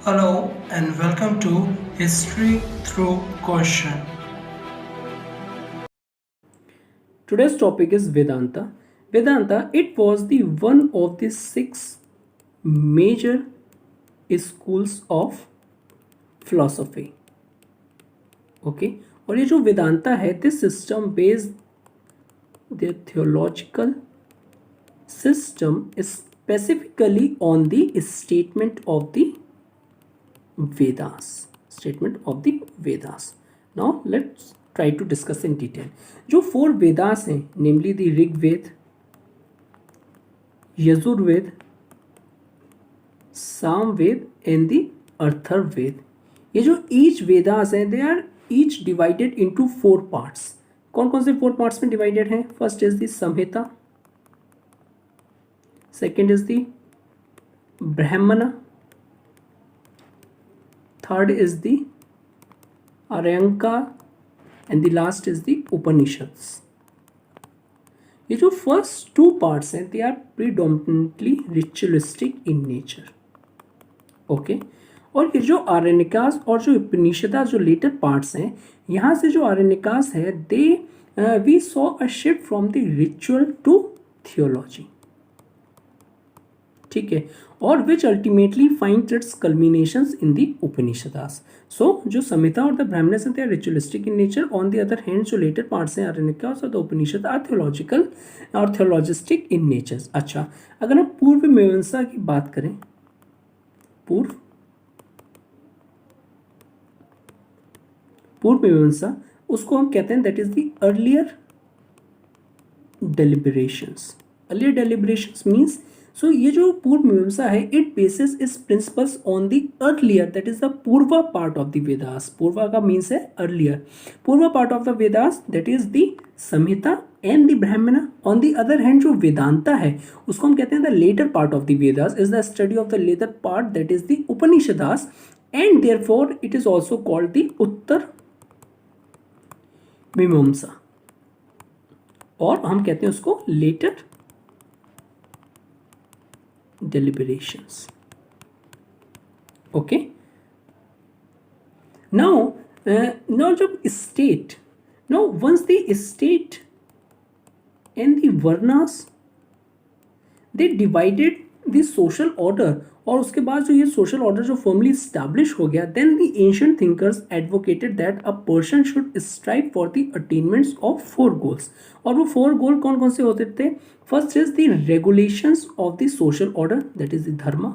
Hello and welcome to History Through Question. Today's topic is Vedanta. Vedanta, it was the one of the six major schools of philosophy. Okay, और ये जो वेदांता है, this system based their theological system specifically on the statement of the Vedas. Statement of the Vedas. Now let's try to discuss in detail. जो 4 Vedas हैं, namely the Rigved, Yajurveda, Samaveda and the Atharvaveda, ये जो each Vedas हैं, they are each divided into 4 parts. कौन कौन से 4 parts में divided हैं? First is the Samhita, second is the Brahmana, third is the Aranyaka and the last is the Upanishads. ये जो फर्स्ट 2 पार्ट्स हैं, they are predominantly ritualistic in nature. Okay, और ये जो आरण्यकास और जो उपनिषदास जो लेटर पार्ट्स हैं, यहाँ से जो आरण्यकास है, they we saw a shift from the ritual to theology. ठीक है, और which ultimately find its culminations in the Upanishadas. So जो संहिता और द ब्राह्मण्स हैं, ritualistic in nature. On the other hand जो लेटर पार्ट्स हैं, आरण्यकास और द उपनिषद, आर थियोलॉजिकल और थियोलॉजिस्टिक इन नेचर. अच्छा, अगर हम पूर्व मीमांसा की बात करें, पूर्व मीमांसा, उसको हम कहते हैं that is the earlier deliberations. Earlier deliberations means, so ये जो पूर्व मीमांसा है, it bases is principles on the earlier, that is the Purva part of the Vedas. Purva का मीन्स है earlier. Purva part of the Vedas, that is the Samhita and the Brahmana. On the other hand जो वेदांता है, उसको हम कहते हैं the later part of the Vedas, is the study of the later part, that is the Upanishadas, and therefore it is also called the Uttara Mimamsa, और हम कहते हैं उसको लेटर deliberations. Okay, now जब state, now once the state and the varnas, they divided the social order, और उसके बाद जो ये सोशल ऑर्डर जो फॉर्मली स्टैब्लिश हो गया, then the ancient thinkers advocated that a person should strive for the attainments of 4 goals. और वो 4 गोल कौन कौन से होते थे? First is the regulations of the social order, that is the dharma.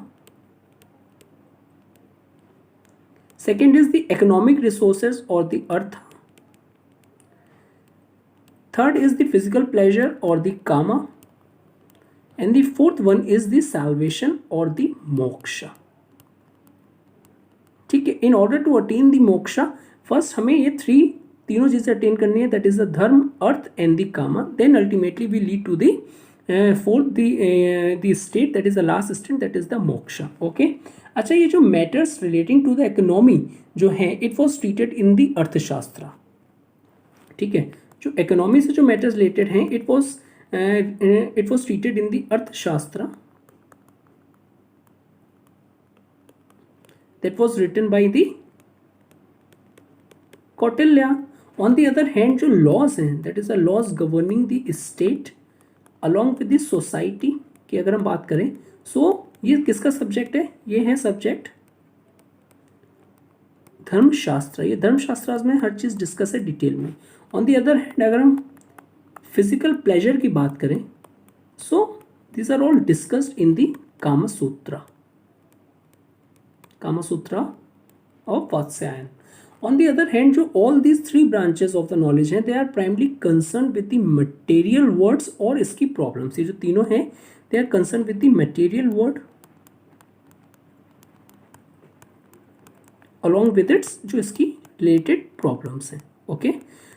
Second is the economic resources और the artha. Third is the physical pleasure और the kama. And the fourth one is the salvation or the moksha. ठीक है, in order to attain the moksha, first हमें ये तीनों चीजें attain करनी है, that is the धर्म, अर्थ and the kama. Then ultimately we lead to the fourth, the state, that is the last state, that is the moksha. Okay. अच्छा, ये जो matters relating to the economy जो है, it was treated in the अर्थशास्त्र. ठीक है, जो economy से जो matters related हैं, it was treated in the Arthashastra, that was written by the Kautilya. On the other hand, जो laws हैं, that is the laws governing the state along with the society की अगर हम बात करें, so ये किसका सब्जेक्ट है? ये है सब्जेक्ट धर्मशास्त्र. ये धर्मशास्त्र में हर चीज डिस्कस है डिटेल में. ऑन दी अदर हैंड अगर हम फिजिकल प्लेजर की बात करें, so this are all discussed in the Kama Sutra of Vatsyayana. On the other hand जो all these 3 branches of the knowledge हैं, they are primarily concern with the material words और इसकी problems. ये जो तीनों हैं, they are concern with the material word along with its जो इसकी रिलेटेड प्रॉब्लम्स हैं. ओके,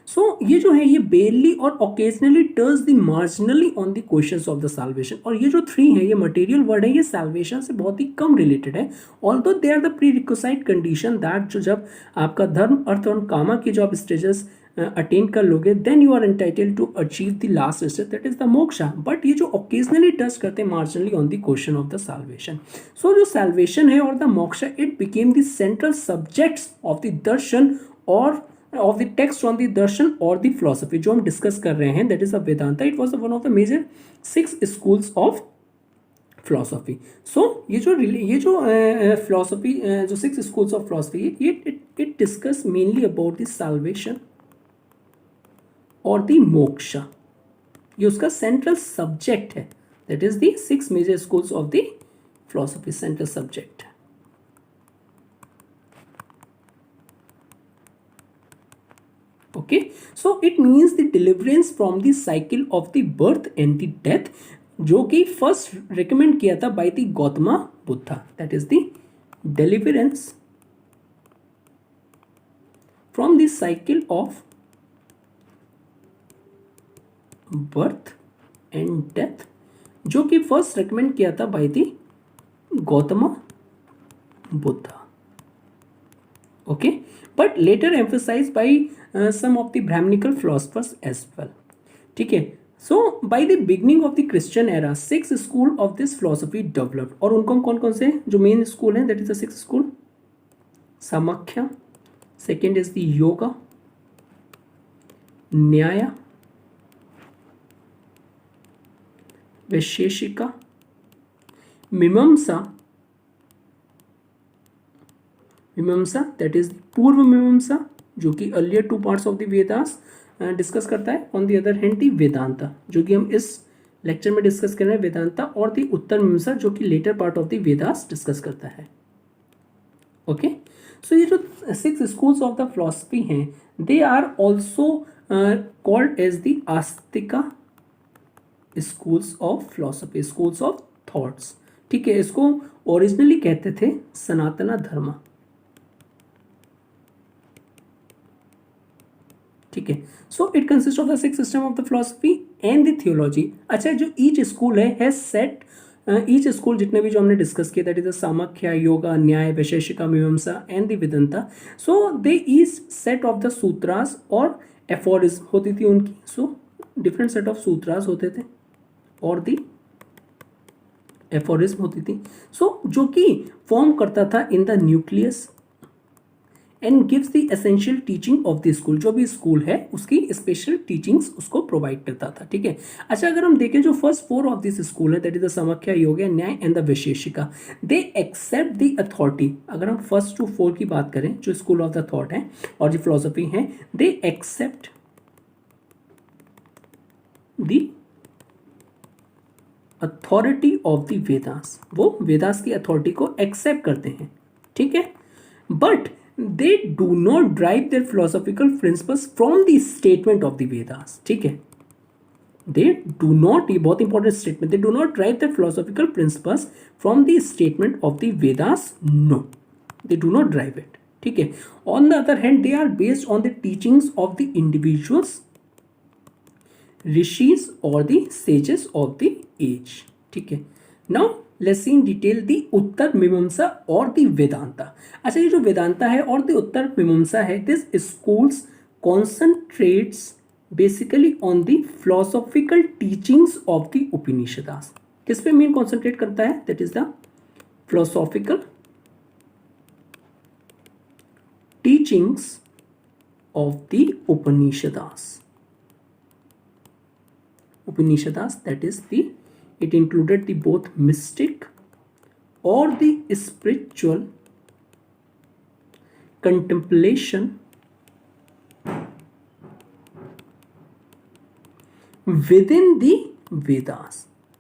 सो ये जो है, ये बेरली और occasionally touches the marginally on the questions of the salvation. और ये जो 3 है, ये मटेरियल वर्ड है, ये साल्वेशन से बहुत ही कम रिलेटेड है. Although they are the prerequisite condition that जो जब आपका धर्म, अर्थ और कामा की जो आप स्टेजेस अटेन कर लोगे then you are entitled to achieve the last stage that is the moksha. But ये जो ओकेजनली टच करते हैं marginally on the question of the salvation. So जो साल्वेशन है और the moksha it became the central subjects of the darshan और of the text on the darshan और the philosophy जो हम डिस्कस कर रहे हैं that is the Vedanta. It was one of the major 6 schools of philosophy. So ये जो फिलोसफी जो 6 स्कूल्स ऑफ फिलोसफी ये it discuss mainly about the salvation और द मोक्षा. ये उसका सेंट्रल सब्जेक्ट है. That is the 6 major schools of the philosophy central subject. Okay, so it means the deliverance from the cycle of the birth and the death जो कि first recommend किया था by the Gautama Buddha. That is the deliverance from the cycle of birth and death जो कि first recommend किया था by the Gautama Buddha. Okay, but later emphasized by some of the Brahminical philosophers as well. ठीक है. So by the beginning of the Christian era, 6 school of this philosophy developed. और उनको कौन कौन से जो मेन स्कूल हैं, that is the 6 school. Samakhya, second is the Yoga, Nyaya, Vaisheshika, Mimamsa, that is पूर्व मीमांसा जो कि earlier 2 parts of the Vedas discuss करता है. ऑन द अदर हैंड दी वेदांता जो कि हम इस लेक्चर में डिस्कस कर रहे हैं वेदांता, और दी उत्तर मीमांसा जो कि latter part of the Vedas discuss करता है. ओके, सो ये जो 6 स्कूल्स ऑफ द फिलोसफी हैं they are also called as the astika schools of philosophy, schools of thoughts. ठीक है, इसको ओरिजिनली कहते थे सनातना धर्म. ठीक है. So it consist of the 6 system of the philosophy and the theology. अच्छा, जो ईच स्कूल है सेट ईच स्कूल जितने भी जो हमने डिस्कस किए that is the Samkhya, Yoga, Nyaya, Vaisheshika, Mimamsa and the Vedanta. So they each set of the sutras और एफोरिज्म होती थी उनकी. So different set of sutras होते थे और दी एफोरिज्म होती थी. सो जो कि फॉर्म करता था in the nucleus and gives the essential teaching of the school. जो भी स्कूल है उसकी स्पेशल टीचिंग्स उसको प्रोवाइड करता था. ठीक है. अच्छा, अगर हम देखें जो फर्स्ट 4 ऑफ दिस स्कूल है that is the Samkhya, Yoga, Nyaya and the Vaisheshika, they accept the authority. अगर हम फर्स्ट टू 4 की बात करें जो स्कूल ऑफ द थॉट है और जो फिलोसफी है they accept the authority of the Vedas. वो वेदास की अथॉरिटी को एक्सेप्ट करते हैं. ठीक है. But they do not derive their philosophical principles from the statement of the Vedas. ठीक है. They do not, ये बहुत important statement, they do not derive their philosophical principles from the statement of the Vedas. No, they do not derive it. ठीक है. On the other hand, they are based on the teachings of the individuals, rishis or the sages of the age. ठीक है. Now let's see in detail the Uttara Mimamsa और दी वेदांता. अच्छा, ये जो वेदांता है और दी उत्तर मीमांसा है this schools concentrates basically on the philosophical teachings of the Upanishads. किस पे मेन कॉन्सेंट्रेट करता है? That is the philosophical teachings of the Upanishads. Upanishads that is the it included the both mystic or the spiritual contemplation within the Vedas.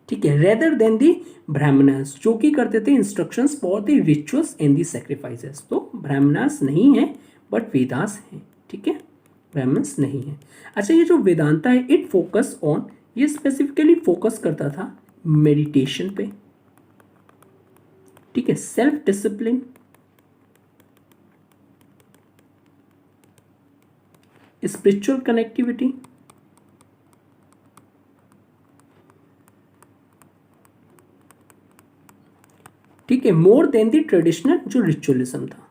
ठीक है. rather than the brahmanas जो कि करते थे instructions for the rituals and the sacrifices. तो brahmanas नहीं है but Vedas हैं. ठीक है, brahmins नहीं है. अच्छा, ये जो वेदांता है it focus on, ये स्पेसिफिकली फोकस करता था मेडिटेशन पे. ठीक है. सेल्फ डिसिप्लिन, स्पिरिचुअल कनेक्टिविटी, ठीक है, मोर देन द ट्रेडिशनल जो रिचुअलिज्म था.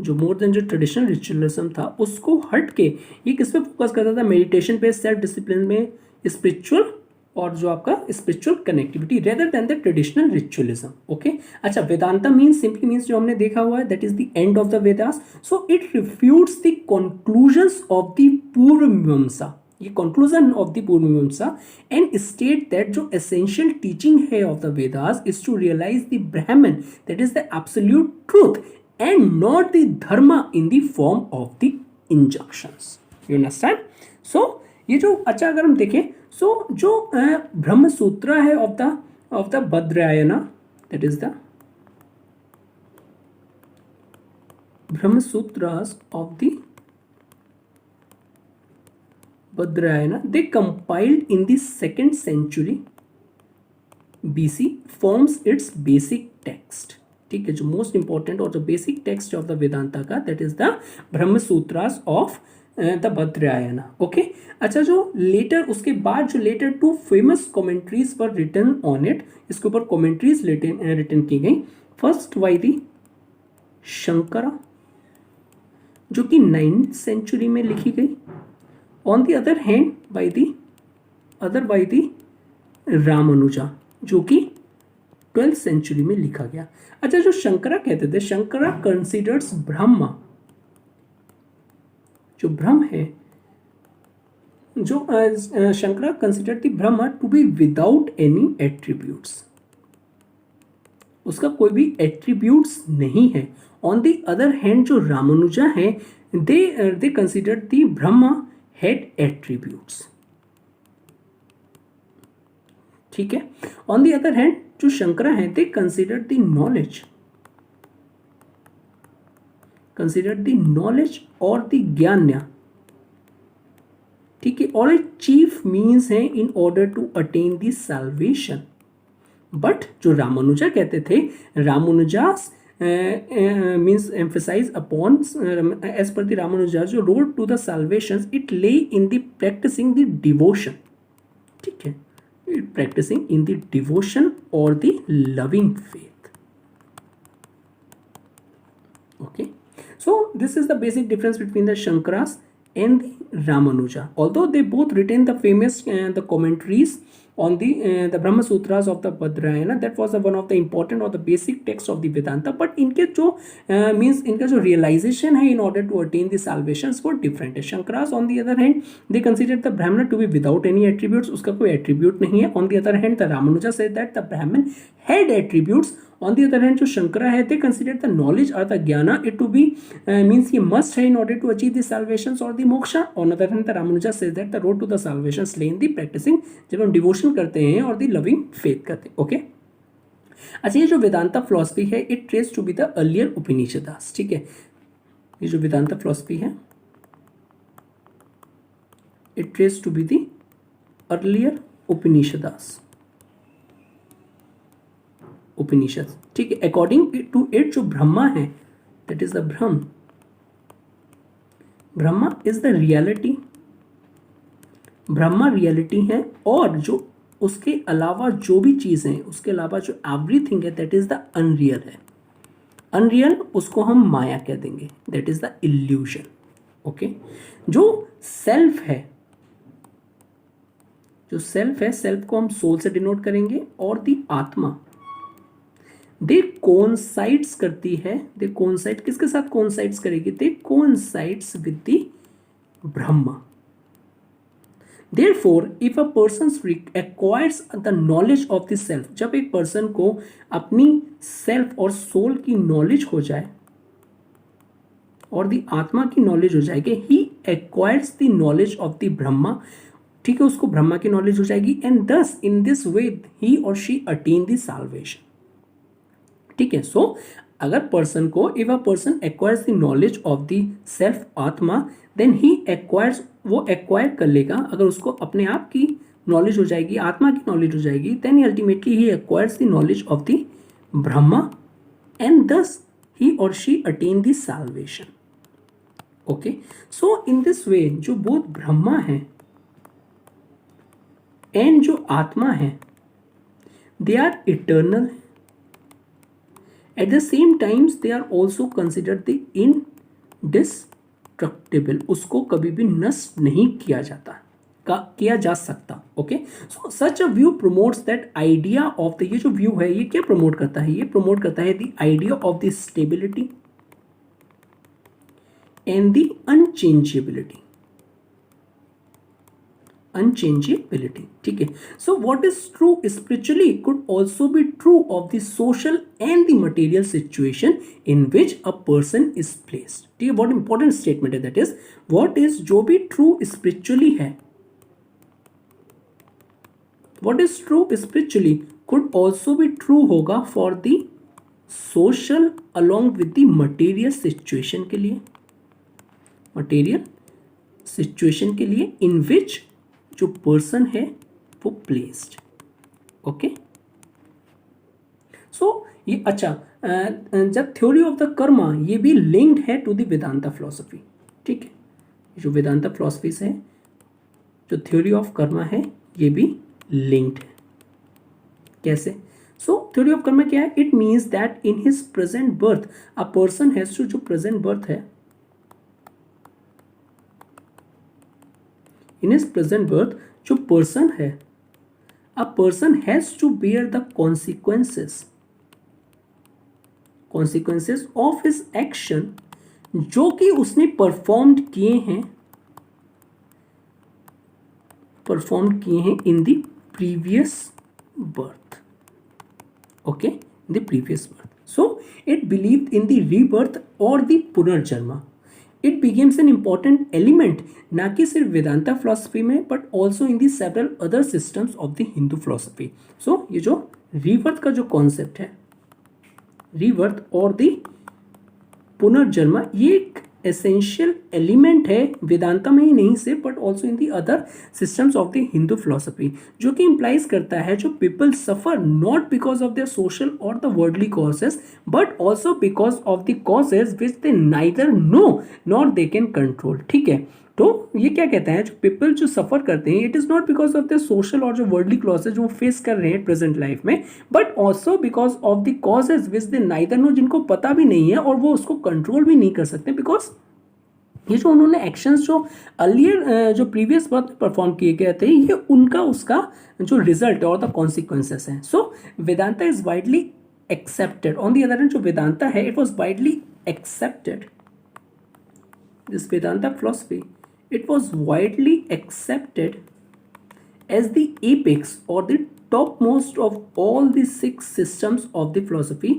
जो मोर देन जो ट्रेडिशनल रिचुअलिज्म था उसको हट के ये किस पे फोकस करता था, मेडिटेशन पे, सेल्फ डिसिप्लिन में, स्पिरिचुअल और जो आपका spiritual connectivity rather than the traditional ritualism. Okay, अच्छा, वेदांता मीन्स सिंपली मीन्स जो हमने देखा हुआ है that is the end of the Vedas. So it refutes the conclusions of the Purva Mimamsa, ये conclusion of the Purva Mimamsa, and state that जो एसेंशियल टीचिंग है of the Vedas is to realise the Brahman that is the absolute truth and not the dharma in the form of the injunctions. You understand? So ये जो, अच्छा अगर हम देखें, सो जो ब्रह्म सूत्र है of the Badrayana, that is the Brahma Sutras of the Badrayana, they compiled in the 2nd century BC, forms its basic text। ठीक है, जो मोस्ट इंपॉर्टेंट और जो basic text of the Vedanta का that is the Brahma Sutras of the भद्रायना। Okay, अच्छा, जो letter उसके बाद जो लेटर 2 फेमस कमेंट्रीज पर रिटन ऑन इट, इसके ऊपर कमेंट्रीज रिटन की गई। फर्स्ट बाय द शंकरा जो कि 9th सेंचुरी में लिखी गई, on the other hand by the Ramanuja जो कि 12th सेंचुरी में लिखा गया। अच्छा, जो शंकरा कहते थे, शंकरा कंसिडर्स ब्रह्मा, जो ब्रह्म है, जो Shankara consider the Brahma to be without any attributes, उसका कोई भी एट्रीब्यूट्स नहीं है। ऑन द अदर हैंड जो रामानुजा है, they consider the Brahma had attributes. ठीक है, ऑन द अदर हैंड जो शंकरा है, दे कंसिडर द नॉलेज और द ज्ञान्या। ठीक है, और एक चीफ मीन्स है in order to attain the salvation. But जो रामानुजा कहते थे, Ramanuja means emphasize upon as per the Ramanuja जो road to the salvation it lay in the practicing the devotion। ठीक है, practicing in the devotion or the loving faith। Okay, so this is the basic difference between the Shankaras and the Ramanuja, although they both retain the famous the commentaries on the Brahma Sutras of the Badrayana, that was one of the important or the basic text of the Vedanta, but इनके जो means इनका जो realization है in order to attain the salvations वो different है। Shankaras on the other hand they considered the Brahmana to be without any attributes, उसका कोई attribute नहीं है। On the other hand the Ramanuja said that the Brahman had attributes। On the other hand जो शंकरा है, they considered the knowledge or the ज्ञाना it to be means ये must है in order to achieve the salvations or the moksha। On the other hand the Ramanuja says that the road to the salvations lay in the practicing, जब हम devotion करते हैं और दी loving faith करते हैं। Okay, अच्छा, ये जो वेदांता फिलॉसफी है it trace to be the earlier Upanishads. ठीक है, ये जो वेदांता फिलॉसफी है it trace to be the earlier Upanishad. ठीक है, अकॉर्डिंग टू इट जो ब्रह्मा है that is the Brahma is the reality, Brahma reality है, और जो उसके अलावा जो भी चीज़ है, उसके अलावा जो एवरीथिंग है दैट इज द अनरियल है। अनरियल उसको हम माया कह देंगे, that is the illusion. Okay, जो सेल्फ है, सेल्फ को हम सोल से डिनोट करेंगे, और दी आत्मा दे कोइंसाइड्स करती है। दे कोइंसाइड किसके साथ कोइंसाइड्स करेगी? They coincides with the Brahma. Therefore, if a person acquires the knowledge of the self, जब एक पर्सन को अपनी सेल्फ और सोल की नॉलेज हो जाए और दी आत्मा की नॉलेज हो जाएगी, he acquires the knowledge of the Brahma. ठीक है, उसको ब्रह्मा की नॉलेज हो जाएगी, and thus in this way he or she attain the salvation। ठीक है, सो अगर पर्सन को, if a person acquires the knowledge of the self आत्मा, देन ही एक्वायर्स, वो एक्वायर कर लेगा। अगर उसको अपने आप की नॉलेज हो जाएगी, आत्मा की नॉलेज हो जाएगी, then ultimately he acquires the knowledge of the Brahma, and thus he और she attain the salvation. Okay, so in this way जो बोथ ब्रह्मा है एंड जो आत्मा है, they are eternal At the same times they are also considered the indestructible, उसको कभी भी नष्ट नहीं किया जाता किया जा सकता. Okay, so such a view promotes that idea of the, ये जो व्यू है ये क्या प्रमोट करता है, ये प्रमोट करता है the idea of the stability and the unchangeability. ठीक है, so what is true spiritually could also be true of the social and the material situation in which a person is placed. ठीक है, बहुत important statement है. That is what is, जो भी true spiritually है, what is true spiritually could also be true होगा for the social along with the material situation के लिए, material situation के लिए in which जो person है वो placed. ओके, सो ये अच्छा, जब थ्योरी ऑफ द कर्मा ये भी लिंक्ड है टू द वेदांता फिलोसफी. ठीक है, जो वेदांता फिलोसफी है, जो थ्योरी ऑफ कर्मा है ये भी लिंक्ड है. कैसे? सो थ्योरी ऑफ कर्मा क्या है? It means that in his present birth a person has to, जो प्रेजेंट बर्थ है, इन हिज प्रेजेंट बर्थ जो पर्सन है, a person has to bear the consequences of his action जो कि उसने परफॉर्म्ड किए हैं in the previous birth. Okay, in the previous birth. So it believed in the rebirth or the punarjanma. It becomes an important element ना कि सिर्फ Vedanta philosophy में but also in the several other systems of the Hindu philosophy. So ये जो rebirth का जो concept है, rebirth और the पुनर्जन्म, ये एक एसेंशियल एलिमेंट है वेदांता में ही नहीं से but also in the other systems of the Hindu philosophy, जो कि इंप्लाइज करता है जो people suffer not because of their social और the worldly causes but also because of the causes which they neither know nor they can control. ठीक है, तो ये क्या कहता है, जो पीपल जो सफर करते हैं, it is not because of the social और जो वर्ल्डली क्लॉसेज जो फेस कर रहे हैं प्रेजेंट लाइफ में, but also because of the causes which they neither know, जिनको पता भी नहीं है और वो उसको कंट्रोल भी नहीं कर सकते, बिकॉज ये जो उन्होंने एक्शंस जो अर्लियर जो प्रीवियस वक्त परफॉर्म किए गए थे, ये उनका उसका जो रिजल्ट और द कॉन्सिक्वेंसेस हैं. So Vedanta is widely accepted. On the other hand जो वेदांता है, it was widely accepted, this Vedanta philosophy, it was widely accepted as the apex or the topmost of all the 6 systems of the philosophy.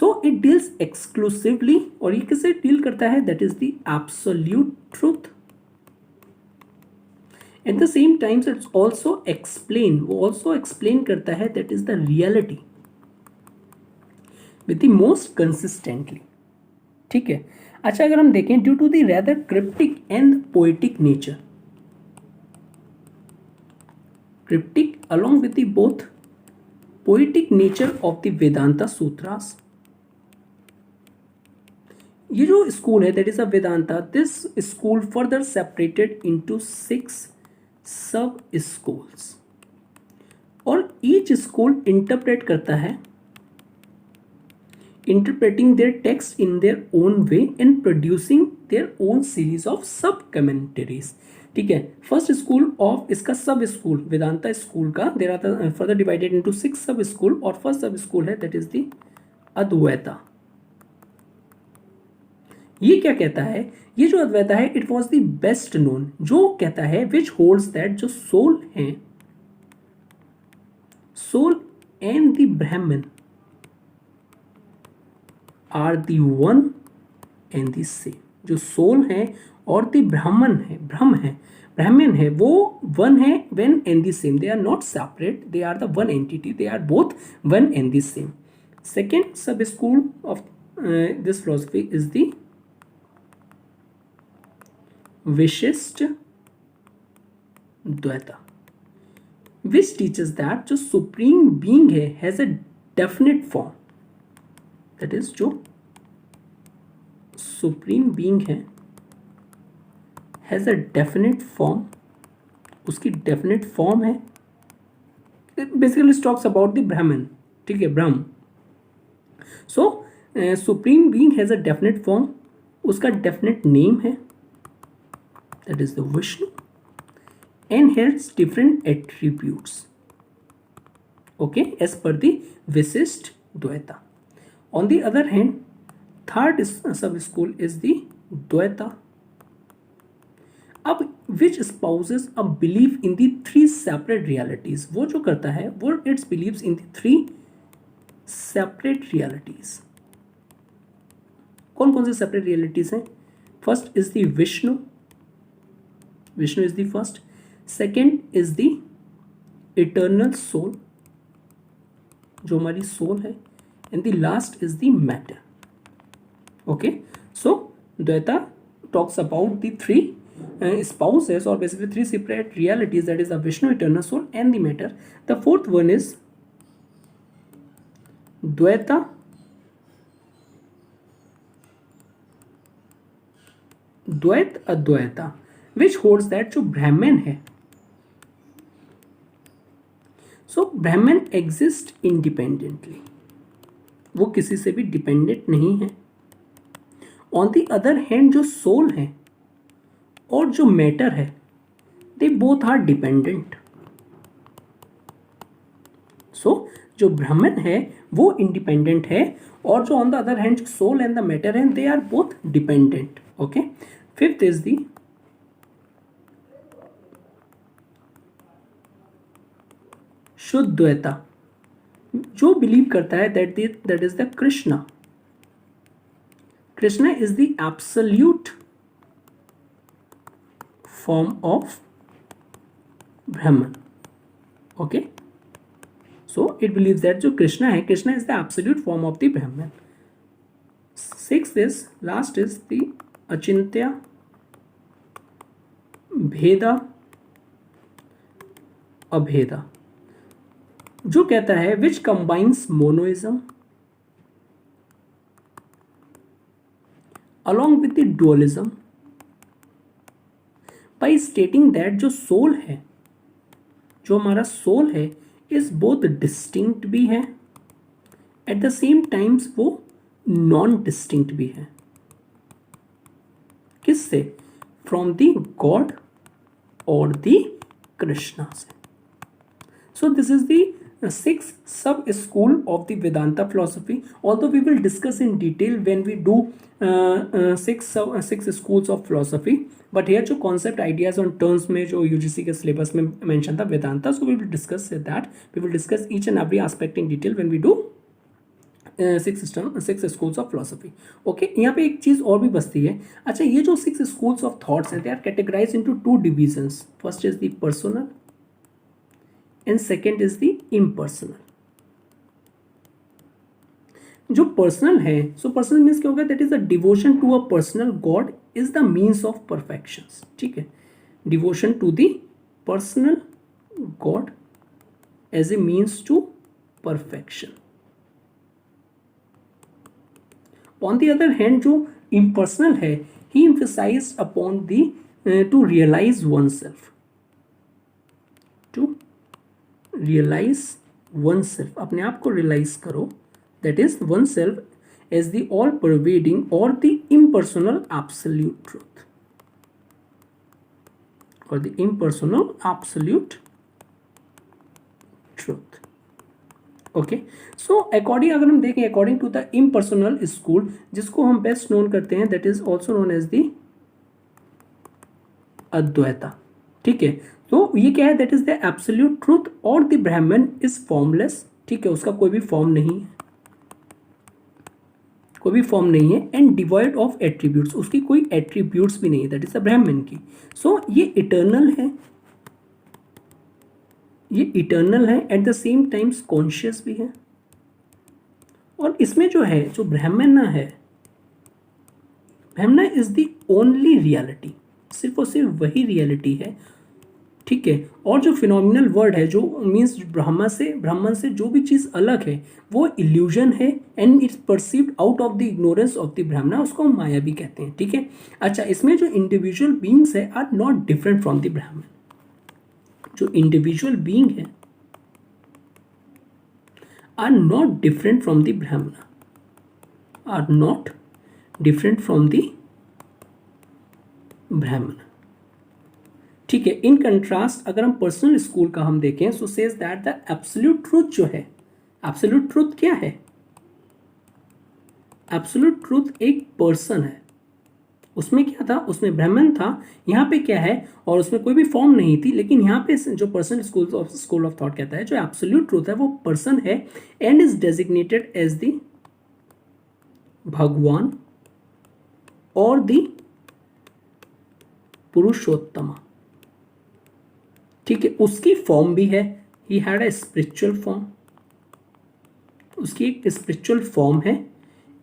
So it deals exclusively, और ये किसे deal करता है, that is the absolute truth. At the same time it's also explain, वो also explain करता है that is the reality with the most consistently. ठीक है. अच्छा, अगर हम देखें due to the rather cryptic and poetic nature, cryptic along with the both poetic nature of the Vedanta sutras, ये जो स्कूल है that is a Vedanta, this school further separated into 6 सब स्कूल्स, और ईच स्कूल इंटरप्रेट करता है, interpreting their text in their own way and producing their own series of sub commentaries. ठीक है, first school of इसका सब school Vedanta school का, there are further divided into 6 sub school, और first सब school है दैट इज द अद्वैता. ये क्या कहता है, ये जो अद्वैता है, it was the best known, जो कहता है विच होल्ड्स दैट जो सोल है, soul and the Brahman are the one and the same. जो सोल है और दी ब्राह्मण है वो वन है, one and the same, they are not separate, they are the one entity, they are both one and the same. Second sub school of this philosophy is the Vishishta Dvaita, which teaches that जो supreme being है has a definite form, that is जो supreme being है has a definite form, उसकी definite form है, basically talks about the Brahman. ठीक है, Brahma. So supreme being has a definite form, उसका definite name है, that is the Vishnu, and has different attributes, okay, as per the Vishishta Dvaita. On the other hand, third sub school is the Dvaita. अब which espouses a believe in the three separate realities, वो जो करता है वो it's believes in the three separate realities. कौन कौन से separate realities हैं? First is the Vishnu, Vishnu is the first. Second is the eternal soul, जो हमारी सोल है, and the last is the matter. Okay, so Dvaita talks about the three spouses, or basically three separate realities, that is the Vishnu, eternal soul, and the matter. The fourth one is Dvaita, Dvait Advaita, which holds that जो ब्राह्मण है, so ब्राह्मण exist independently, वो किसी से भी dependent नहीं है. On the other hand जो सोल है और जो मैटर है, they both are dependent. So जो ब्राह्मण है वो इंडिपेंडेंट है, और जो on the other hand soul and the matter है, they are both dependent. Okay, fifth is the Shuddha Dvaita, जो बिलीव करता है that is the Krishna. Krishna is the absolute form of Brahman. Okay, so it believes that जो Krishna है, Krishna is the absolute form of the Brahman. Sixth is, last is the Achintya भेदा अभेदा, जो कहता है which combines monoism along with the dualism by stating that जो soul है, जो हमारा सोल है, इज बोथ डिस्टिंक्ट भी है, एट द सेम टाइम्स वो नॉन डिस्टिंक्ट भी है. किससे? फ्रॉम द गॉड और द कृष्णा से. So this is the sixth sub school of the Vedanta philosophy, although we will discuss in detail when we do six schools of philosophy, but here जो concept ideas on terms में जो UGC के syllabus में mention था Vedanta, so we will discuss that. We will discuss each and every aspect in detail when we do six schools of philosophy. Okay, यहाँ पे एक चीज़ और भी बचती है. अच्छा, ये जो six schools of thoughts हैं, they are categorized into two divisions. First is the personal and second is the impersonal. जो पर्सनल है, सो पर्सनल मीन्स क्या होगा? That is the devotion to a personal god is the means of perfection. ठीक है, devotion to the personal god as a means to perfection. On the other hand जो impersonal है, he emphasised upon the to realise oneself, to realise oneself, अपने आप को realise करो, that is oneself as the all pervading और the impersonal absolute truth, और the impersonal absolute truth. Okay, so according, अगर हम देखें according to the impersonal school, जिसको हम बेस्ट नोन करते हैं, that is also known as the Advaita. ठीक है, तो ये क्या है? That is the absolute truth, और द ब्राह्मण इज फॉर्मलेस. ठीक है, उसका कोई भी फॉर्म नहीं है, कोई भी फॉर्म नहीं है, एंड डिवॉइड ऑफ एट्रीब्यूट्स, उसकी कोई एट्रीब्यूट्स भी नहीं है, दैट इज द ब्राह्मण की. सो ये इटर्नल है, ये इटर्नल है, at the same times conscious भी है. और इसमें जो है, जो ब्राह्मण है, ब्राह्मण इज द ओनली रियलिटी, सिर्फ और सिर्फ वही रियलिटी है. ठीक है, और जो फिनोमिनल वर्ड है, जो मीन्स ब्राह्मण से जो भी चीज़ अलग है, वो इल्यूजन है, and it's perceived out of the ignorance of the ब्राह्मण, उसको हम माया भी कहते हैं. ठीक है, अच्छा, इसमें जो इंडिविजुअल बींग्स है are not different from the Brahman. जो इंडिविजुअल बींग है are not different from the Brahman, are not different from the Brahman. ठीक है, इन कंट्रास्ट अगर हम पर्सनल स्कूल का हम देखें, so says that the absolute truth जो है, एब्सोल्यूट ट्रूथ क्या है? एब्सोल्यूट ट्रूथ एक पर्सन है। उसमें क्या था? उसमें ब्राह्मण था। यहाँ पे क्या है? और उसमें कोई भी फॉर्म नहीं थी, लेकिन यहाँ पे जो पर्सन स्कूल ऑफ थॉट कहता है, जो एब्सोल्यूट ट्रूथ है वो पर्सन है and is designated as the Bhagwan और द पुरुषोत्तमा। ठीक है, उसकी फॉर्म भी है, he had a spiritual form, उसकी एक स्पिरिचुअल फॉर्म है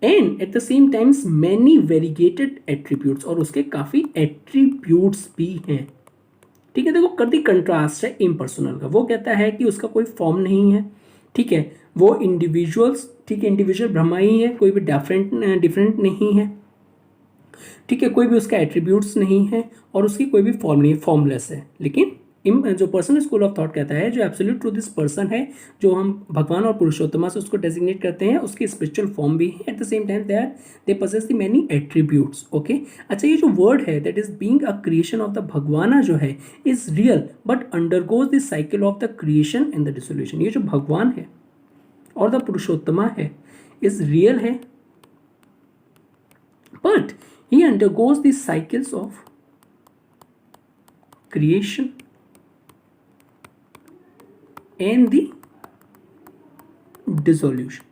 and eight the same times many variegated attributes, और उसके काफी एट्रीब्यूट्स भी हैं। ठीक है, देखो कति कंट्रास्ट है इम्पर्सनल का। वो कहता है कि उसका कोई फॉर्म नहीं है, ठीक है, वो इंडिविजुअल्स, ठीक है, इंडिविजुअल ब्रह्मा ही है, कोई भी डिफरेंट नहीं है, ठीक है, कोई भी उसका एट्रीब्यूट्स नहीं है और उसकी कोई भी फॉर्म नहीं है, फॉर्मलेस है। लेकिन जो पर्सनल स्कूल ऑफ थॉट कहता है जो एब्सोल्यूट ट्रूथ इस पर्सन है, जो हम भगवान और पुरुषोत्तमा से उसको डेजिग्नेट करते हैं, उसकी स्पिरिचुअल फॉर्म भी है, at the same time they possess the many attributes. Okay, अच्छा, ये जो वर्ड है that is being a creation of the Bhagwan जो है is real but undergoes the cycle of the creation and the dissolution. ये जो भगवान है और द पुरुषोत्तमा है इज रियल है but he undergoes the cycles of creation and the dissolution।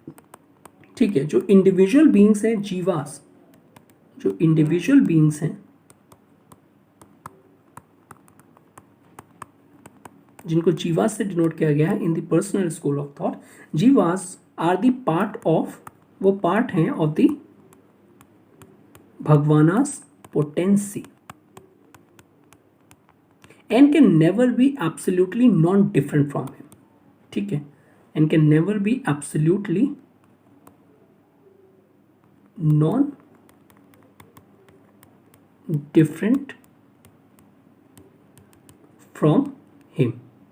ठीक है, जो इंडिविजुअल बींग्स हैं, जीवास, जो इंडिविजुअल बींग्स हैं जिनको जीवास से डिनोट किया गया है in the personal school of thought, jivas are the part of, वो पार्ट हैं of the Bhagwana's potency and can never be absolutely non-different from him। ठीक है, and can never be absolutely non-different from him।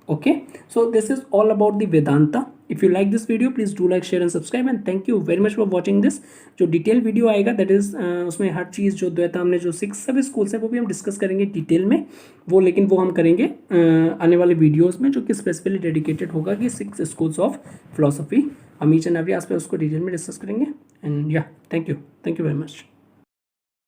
Okay, so this is all about the Vedanta। If you like this video, please do like, share and subscribe and thank you very much for watching this। जो detail video आएगा that is उसमें हर चीज़ जो द्वैता हमने जो 6 सभी schools है वो भी हम डिस्कस करेंगे डिटेल में, वो लेकिन वो हम करेंगे आने वाले वीडियोस में, जो कि स्पेसिफिकली डेडिकेटेड होगा कि 6 स्कूल्स ऑफ फिलोसफी हम ईच एंड एवरी आस्पेक्ट उसको डिटेल में डिस्कस करेंगे। एंड या थैंक यू वेरी मच।